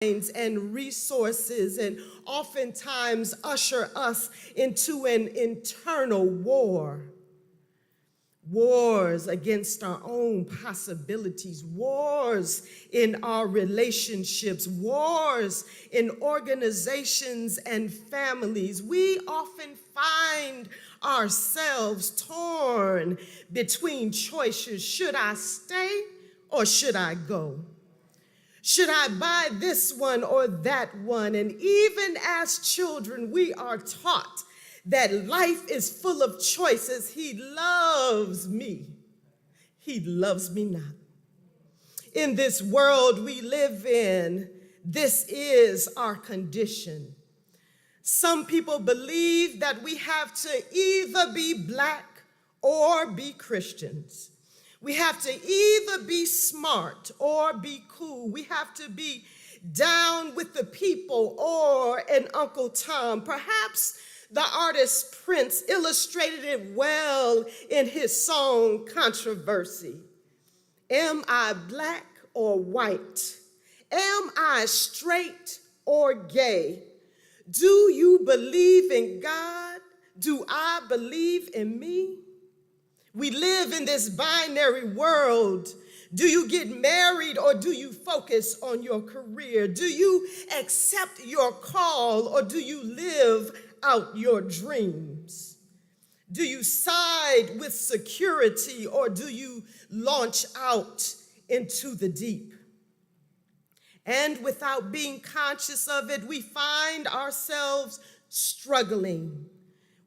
and resources, and oftentimes usher us into an internal war. Wars against our own possibilities, wars in our relationships, wars in organizations and families. We often find ourselves torn between choices. Should I stay or should I go? Should I buy this one or that one? And even as children, we are taught that life is full of choices. He loves me. He loves me not. In this world we live in, this is our condition. Some people believe that we have to either be Black or be Christians. We have to either be smart or be cool. We have to be down with the people or an Uncle Tom. Perhaps the artist Prince illustrated it well in his song, Controversy. Am I Black or white? Am I straight or gay? Do you believe in God? Do I believe in me? We live in this binary world. Do you get married or do you focus on your career? Do you accept your call or do you live out your dreams? Do you side with security or do you launch out into the deep? And without being conscious of it, we find ourselves struggling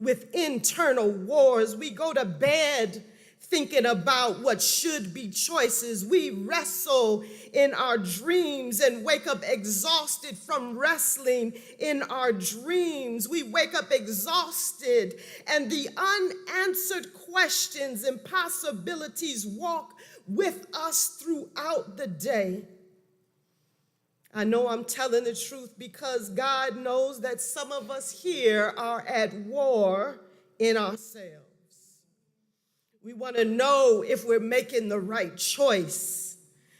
with internal wars. We go to bed thinking about what should be choices. We wrestle in our dreams and wake up exhausted from wrestling in our dreams. We wake up exhausted, and the unanswered questions and possibilities walk with us throughout the day. I know I'm telling the truth because God knows that some of us here are at war in ourselves. We want to know if we're making the right choice.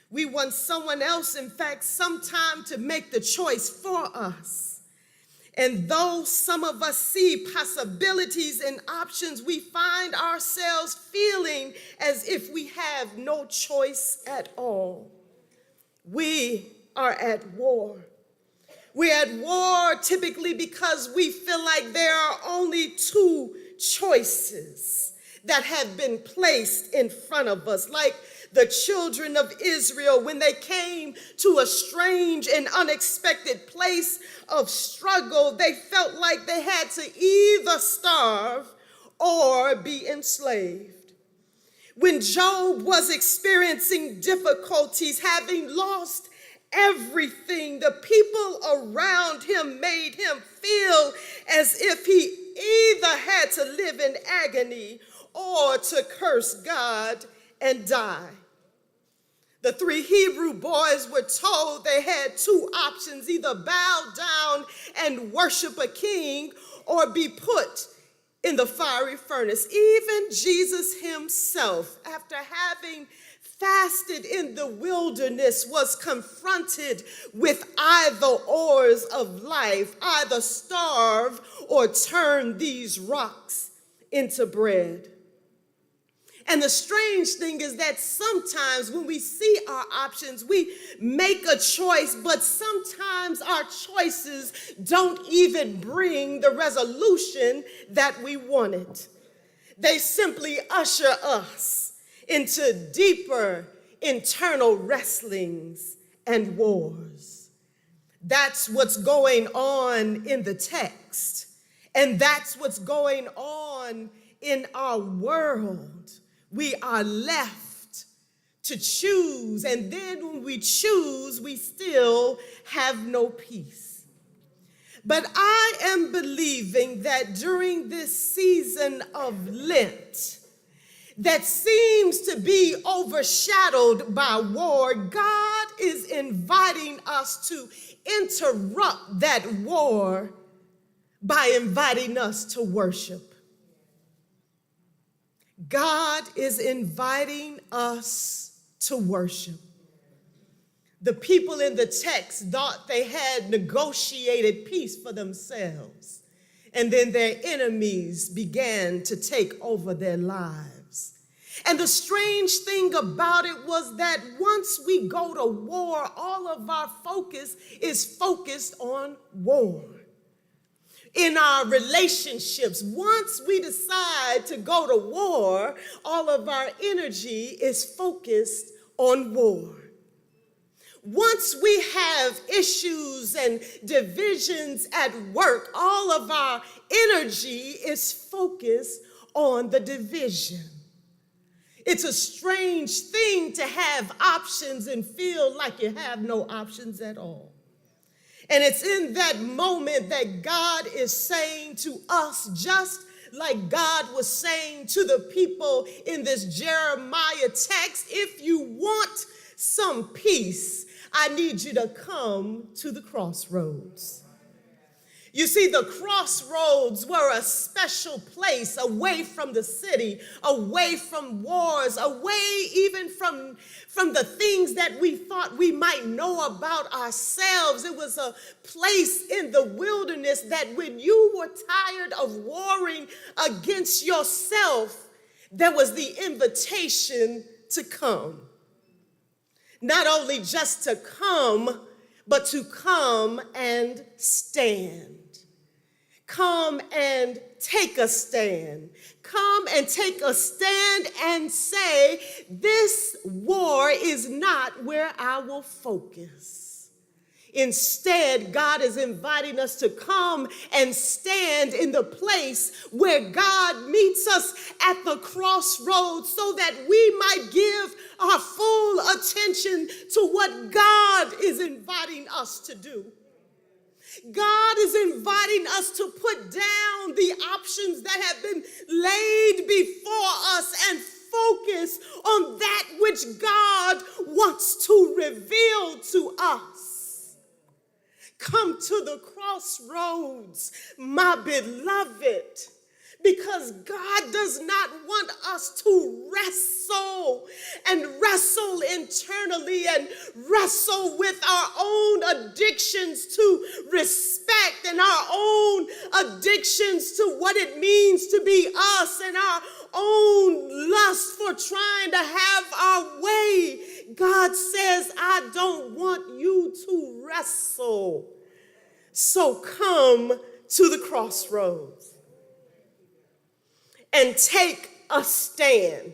We want someone else, in fact, sometime to make the choice for us. And though some of us see possibilities and options, we find ourselves feeling as if we have no choice at all. We are at war. We're at war typically because we feel like there are only two choices that have been placed in front of us, like the children of Israel when they came to a strange and unexpected place of struggle. They felt like they had to either starve or be enslaved. When Job was experiencing difficulties, having lost everything, the people around him made him feel as if he either had to live in agony or to curse God and die. The three Hebrew boys were told they had two options: either bow down and worship a king or be put in the fiery furnace. Even Jesus himself, after having fasted in the wilderness, was confronted with either ors of life: either starve or turn these rocks into bread. And the strange thing is that sometimes when we see our options, we make a choice, but sometimes our choices don't even bring the resolution that we wanted. They simply usher us into deeper internal wrestlings and wars. That's what's going on in the text, and that's what's going on in our world. We are left to choose, and then when we choose, we still have no peace. But I am believing that during this season of Lent, that seems to be overshadowed by war, God is inviting us to interrupt that war by inviting us to worship. God is inviting us to worship. The people in the text thought they had negotiated peace for themselves, and then their enemies began to take over their lives. And the strange thing about it was that once we go to war, all of our focus is focused on war. In our relationships, once we decide to go to war, all of our energy is focused on war. Once we have issues and divisions at work, all of our energy is focused on the division. It's a strange thing to have options and feel like you have no options at all. And it's in that moment that God is saying to us, just like God was saying to the people in this Jeremiah text, if you want some peace, I need you to come to the crossroads. You see, the crossroads were a special place away from the city, away from wars, away even from the things that we thought we might know about ourselves. It was a place in the wilderness that when you were tired of warring against yourself, there was the invitation to come. Not only just to come, but to come and stand. Come and take a stand. Come and take a stand and say, this war is not where I will focus. Instead, God is inviting us to come and stand in the place where God meets us at the crossroads so that we might give our full attention to what God is inviting us to do. God is inviting us to put down the options that have been laid before us and focus on that which God wants to reveal to us. Come to the crossroads, my beloved, because God does not want us to wrestle internally and wrestle with our own addictions to respect and our own addictions to what it means to be us and our own lust for trying to have our way. God says, I don't want you to wrestle. So come to the crossroads and take a stand.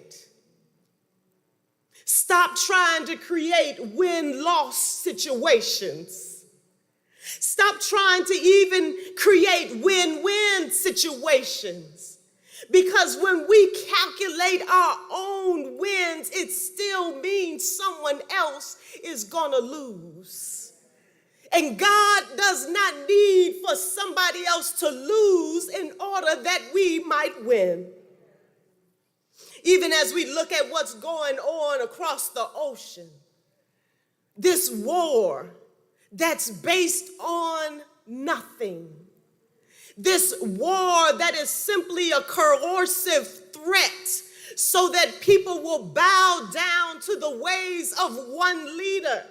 Stop trying to create win-loss situations. Stop trying to even create win-win situations. Because when we calculate our own wins, it still means someone else is going to lose. And God does not need for somebody else to lose in order that we might win. Even as we look at what's going on across the ocean, this war that's based on nothing, this war that is simply a coercive threat so that people will bow down to the ways of one leader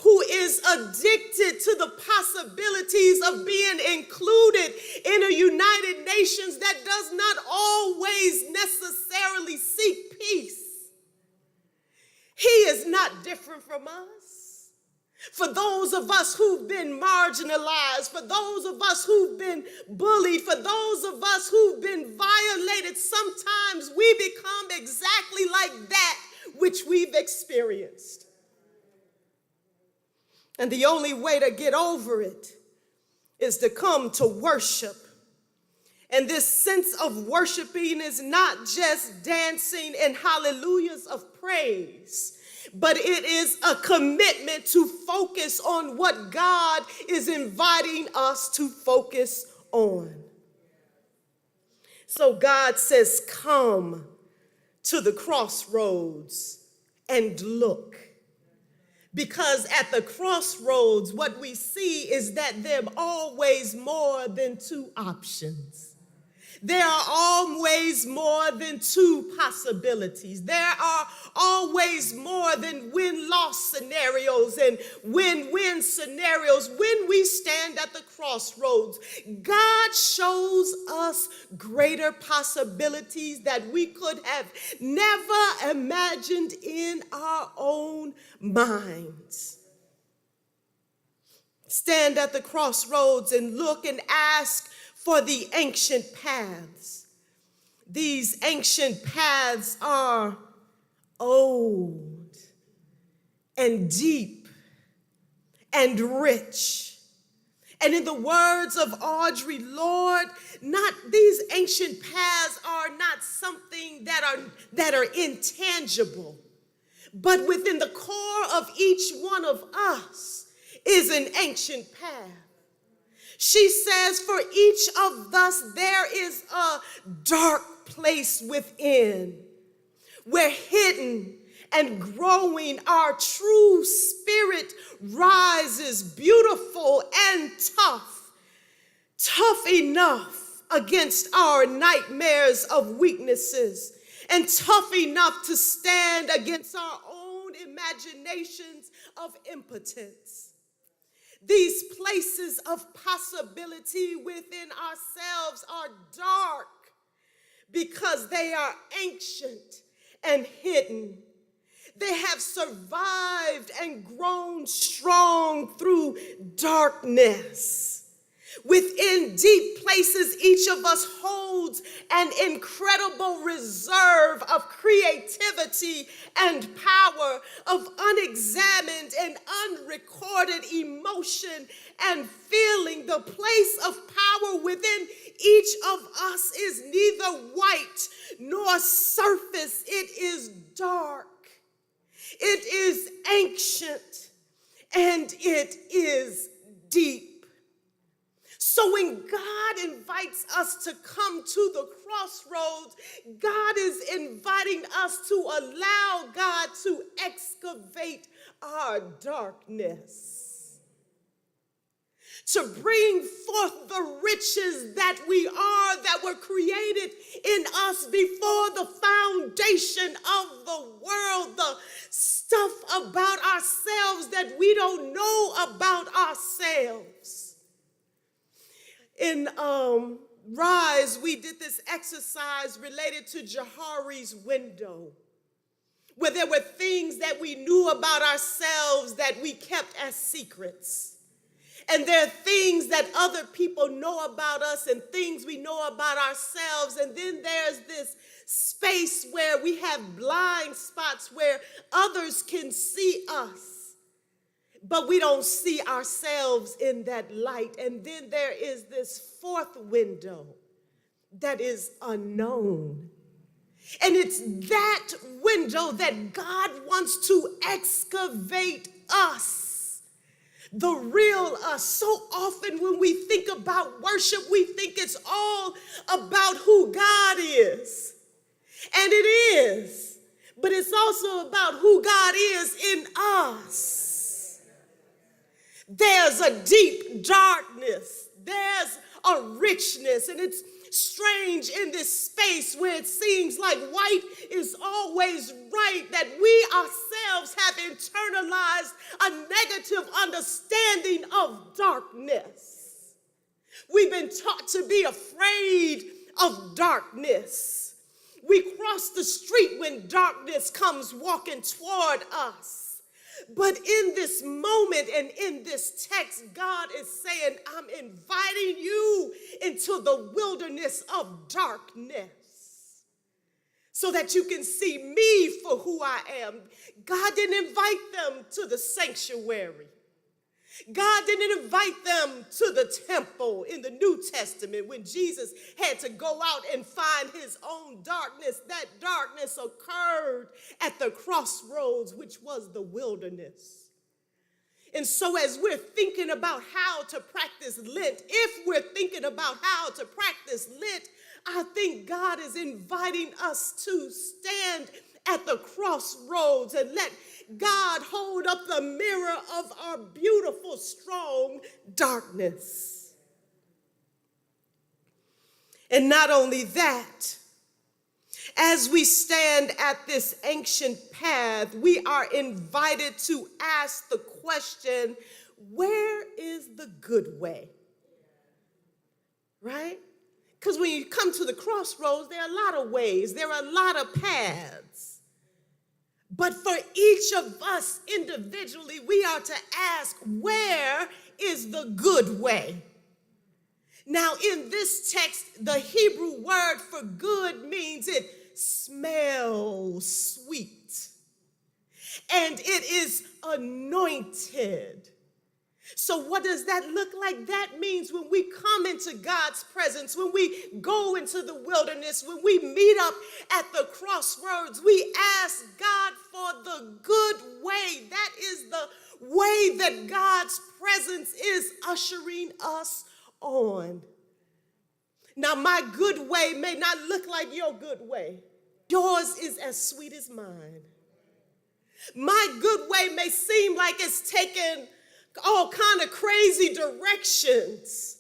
who is addicted to the possibilities of being included in a United Nations that does not always necessarily seek peace. He is not different from us. For those of us who've been marginalized, for those of us who've been bullied, for those of us who've been violated, sometimes we become exactly like that which we've experienced. And the only way to get over it is to come to worship. And this sense of worshiping is not just dancing and hallelujahs of praise, but it is a commitment to focus on what God is inviting us to focus on. So God says, come to the crossroads and look. Because at the crossroads, what we see is that there are always more than two options. There are always more than two possibilities. There are always more than win-loss scenarios and win-win scenarios. When we stand at the crossroads, God shows us greater possibilities that we could have never imagined in our own minds. Stand at the crossroads and look and ask for the ancient paths. These ancient paths are old and deep and rich. And in the words of Audre Lorde, these ancient paths are not something that are intangible, but within the core of each one of us is an ancient path. She says, for each of us, there is a dark place within where hidden and growing our true spirit rises beautiful and tough enough against our nightmares of weaknesses, and tough enough to stand against our own imaginations of impotence. These places of possibility within ourselves are dark because they are ancient and hidden. They have survived and grown strong through darkness. Within deep places, each of us holds an incredible reserve of creativity and power, of unexamined and unrecorded emotion and feeling. The place of power within each of us is neither white nor surface. It is dark. It is ancient, and it is deep. So when God invites us to come to the crossroads, God is inviting us to allow God to excavate our darkness, to bring forth the riches that we are, that were created in us before the foundation of the world, the stuff about ourselves that we don't know about ourselves. In Rise, we did this exercise related to Johari's window, where there were things that we knew about ourselves that we kept as secrets. And there are things that other people know about us and things we know about ourselves. And then there's this space where we have blind spots where others can see us, but we don't see ourselves in that light. And then there is this fourth window that is unknown. And it's that window that God wants to excavate us, the real us. So often when we think about worship, we think it's all about who God is. And it is, but it's also about who God is in us. There's a deep darkness. There's a richness. And it's strange in this space where it seems like white is always right, that we ourselves have internalized a negative understanding of darkness. We've been taught to be afraid of darkness. We cross the street when darkness comes walking toward us. But in this moment and in this text, God is saying, I'm inviting you into the wilderness of darkness so that you can see me for who I am. God didn't invite them to the sanctuary. God didn't invite them to the temple in the New Testament when Jesus had to go out and find his own darkness. That darkness occurred at the crossroads, which was the wilderness. And so as we're thinking about how to practice Lent, if we're thinking about how to practice Lent, I think God is inviting us to stand at the crossroads and let God hold up the mirror of our beautiful, strong darkness. And not only that, as we stand at this ancient path, we are invited to ask the question, where is the good way? Right? Because when you come to the crossroads, there are a lot of ways, there are a lot of paths. But for each of us individually, we are to ask, where is the good way? Now, in this text, the Hebrew word for good means it smells sweet, and it is anointed. So what does that look like? That means when we come into God's presence, when we go into the wilderness, when we meet up at the crossroads, we ask God for the good way. That is the way that God's presence is ushering us on. Now, my good way may not look like your good way. Yours is as sweet as mine. My good way may seem like it's taken all kind of crazy directions,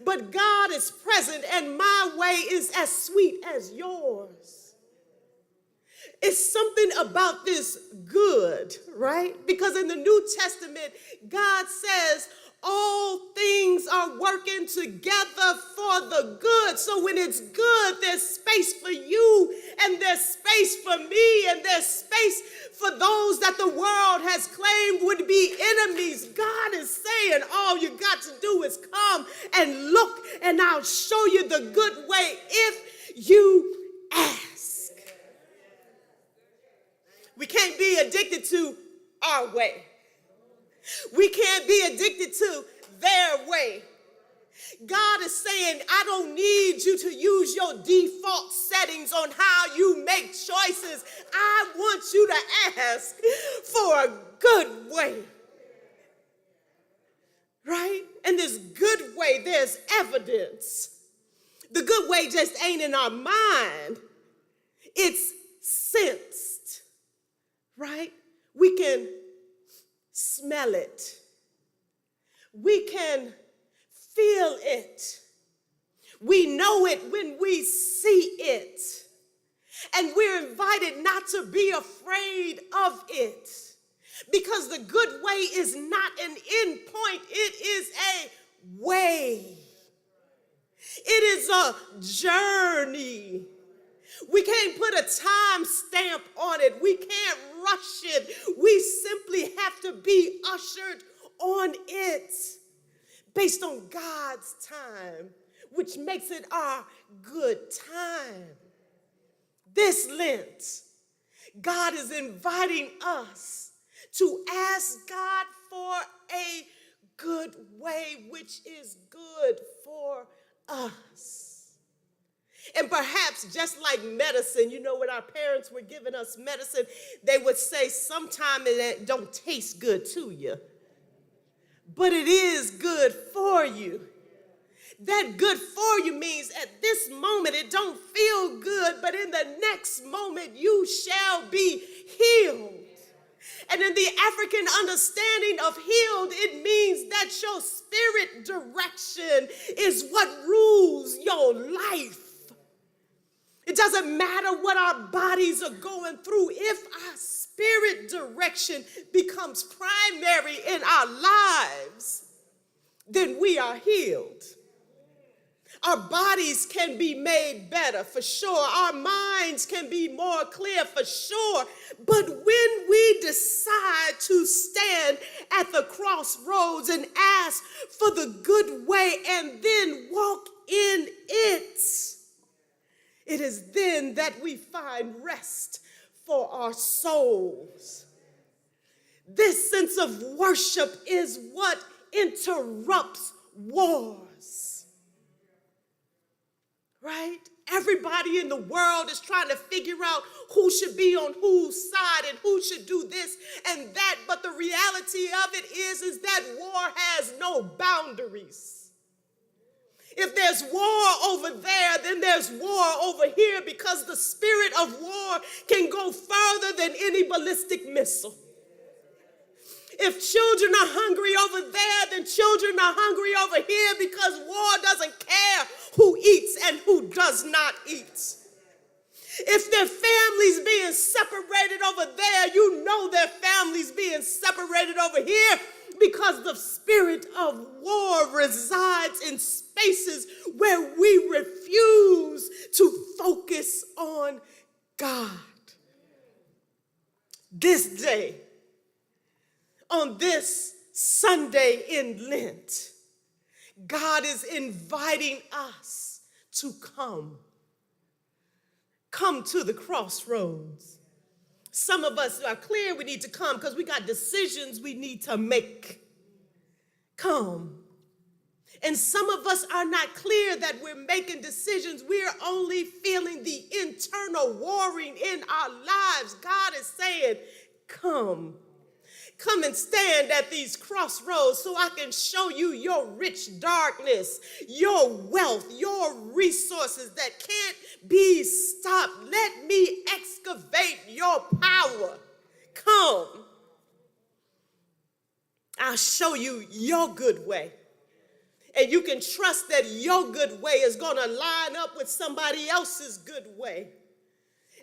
but God is present and my way is as sweet as yours. It's something about this good, right? Because in the New Testament, God says all things are working together for the good. So when it's good, there's space for you, and there's space for me, and there's space for those that the world has claimed would be enemies. God is saying all you got to do is come and look, and I'll show you the good way if you ask. We can't be addicted to our way. We can't be addicted to their way. God is saying, I don't need you to use your default settings on how you make choices. I want you to ask for a good way. Right? And this good way, there's evidence. The good way just ain't in our mind. It's sensed. Right? We can smell it. We can feel it. We know it when we see it. And we're invited not to be afraid of it, because the good way is not an end point. It is a way. It is a journey. We can't put a time stamp on it. We can't rush it. We simply have to be ushered on it based on God's time, which makes it our good time. This Lent, God is inviting us to ask God for a good way, which is good for us. And perhaps just like medicine, you know, when our parents were giving us medicine, they would say sometimes it don't taste good to you, but it is good for you. That good for you means at this moment it don't feel good, but in the next moment you shall be healed. And in the African understanding of healed, it means that your spirit direction is what rules your life. It doesn't matter what our bodies are going through. If our spirit direction becomes primary in our lives, then we are healed. Our bodies can be made better, for sure. Our minds can be more clear, for sure. But when we decide to stand at the crossroads and ask for the good way and then walk in it, it is then that we find rest for our souls. This sense of worship is what interrupts wars. Right? Everybody in the world is trying to figure out who should be on whose side and who should do this and that. But the reality of it is that war has no boundaries. If there's war over there, then there's war over here, because the spirit of war can go further than any ballistic missile. If children are hungry over there, then children are hungry over here, because war doesn't care who eats and who does not eat. If their family's being separated over there, you know their family's being separated over here, because the spirit of war resides in spaces where we refuse to focus on God. This day, on this Sunday in Lent, God is inviting us to come to the crossroads. Some of us are clear we need to come because we got decisions we need to make. Come. And some of us are not clear that we're making decisions. We're only feeling the internal warring in our lives. God is saying, come. Come and stand at these crossroads so I can show you your rich darkness, your wealth, your resources that can't be stopped. Let me excavate your power. Come. I'll show you your good way. And you can trust that your good way is going to line up with somebody else's good way.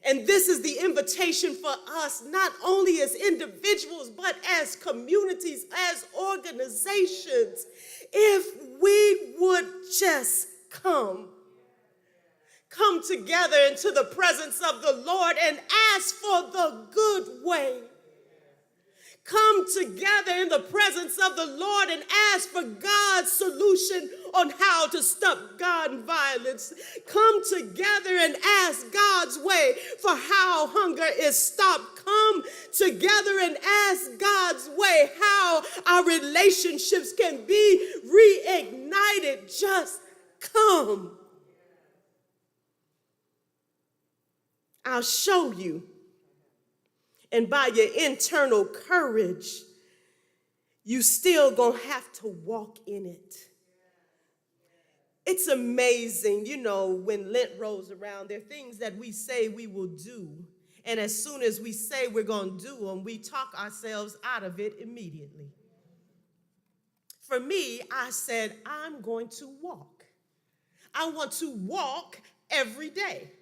And this is the invitation for us, not only as individuals, but as communities, as organizations. If we would just come together into the presence of the Lord and ask for the good way. Come together in the presence of the Lord and ask for God's solution on how to stop gun violence. Come together and ask God's way for how hunger is stopped. Come together and ask God's way how our relationships can be reignited. Just come. I'll show you. And by your internal courage, you still gonna have to walk in it. It's amazing, when Lent rolls around, there are things that we say we will do. And as soon as we say we're gonna do them, we talk ourselves out of it immediately. For me, I said, I'm going to walk. I want to walk every day.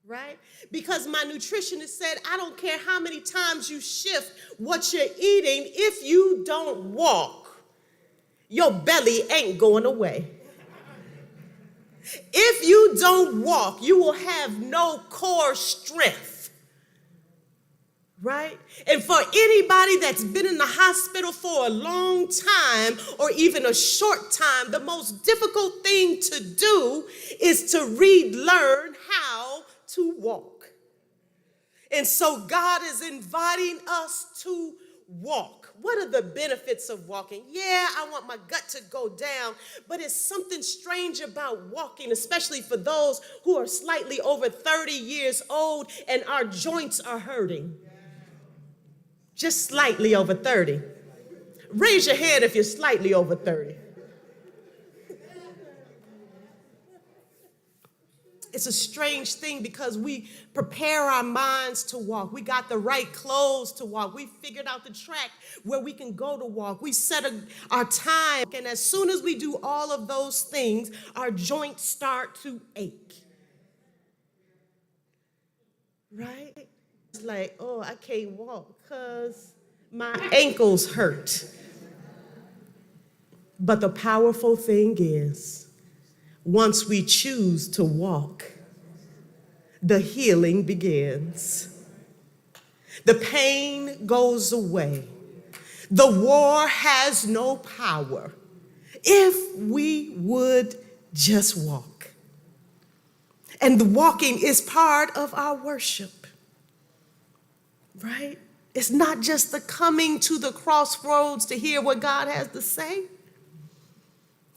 Right? Because my nutritionist said, I don't care how many times you shift what you're eating, if you don't walk, your belly ain't going away. If you don't walk, you will have no core strength. Right? And for anybody that's been in the hospital for a long time or even a short time, the most difficult thing to do is to relearn how to walk. And so God is inviting us to walk. What are the benefits of walking? Yeah, I want my gut to go down, but it's something strange about walking, especially for those who are slightly over 30 years old and our joints are hurting. Just slightly over 30. Raise your hand if you're slightly over 30. It's a strange thing because we prepare our minds to walk. We got the right clothes to walk. We figured out the track where we can go to walk. We set our time. And as soon as we do all of those things, our joints start to ache. Right? It's like, oh, I can't walk because my ankles hurt. But the powerful thing is, once we choose to walk, the healing begins. The pain goes away. The war has no power if we would just walk. And the walking is part of our worship, right? It's not just the coming to the crossroads to hear what God has to say.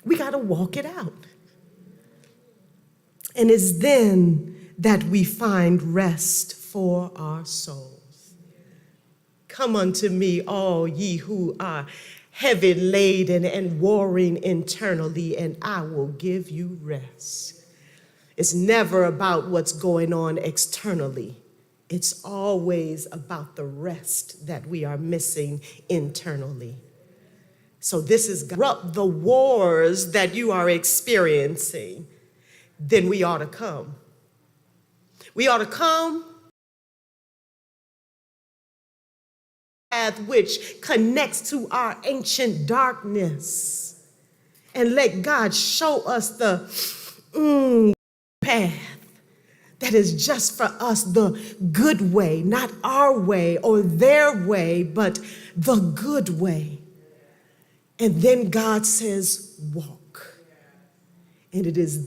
We got to walk it out. And it's then that we find rest for our souls. Come unto me, all ye who are heavy laden and warring internally, and I will give you rest. It's never about what's going on externally. It's always about the rest that we are missing internally. So this is disrupt the wars that you are experiencing. then we ought to come. We ought to come path which connects to our ancient darkness and let God show us the path that is just for us, the good way, not our way or their way, but the good way. And then God says, walk. And it is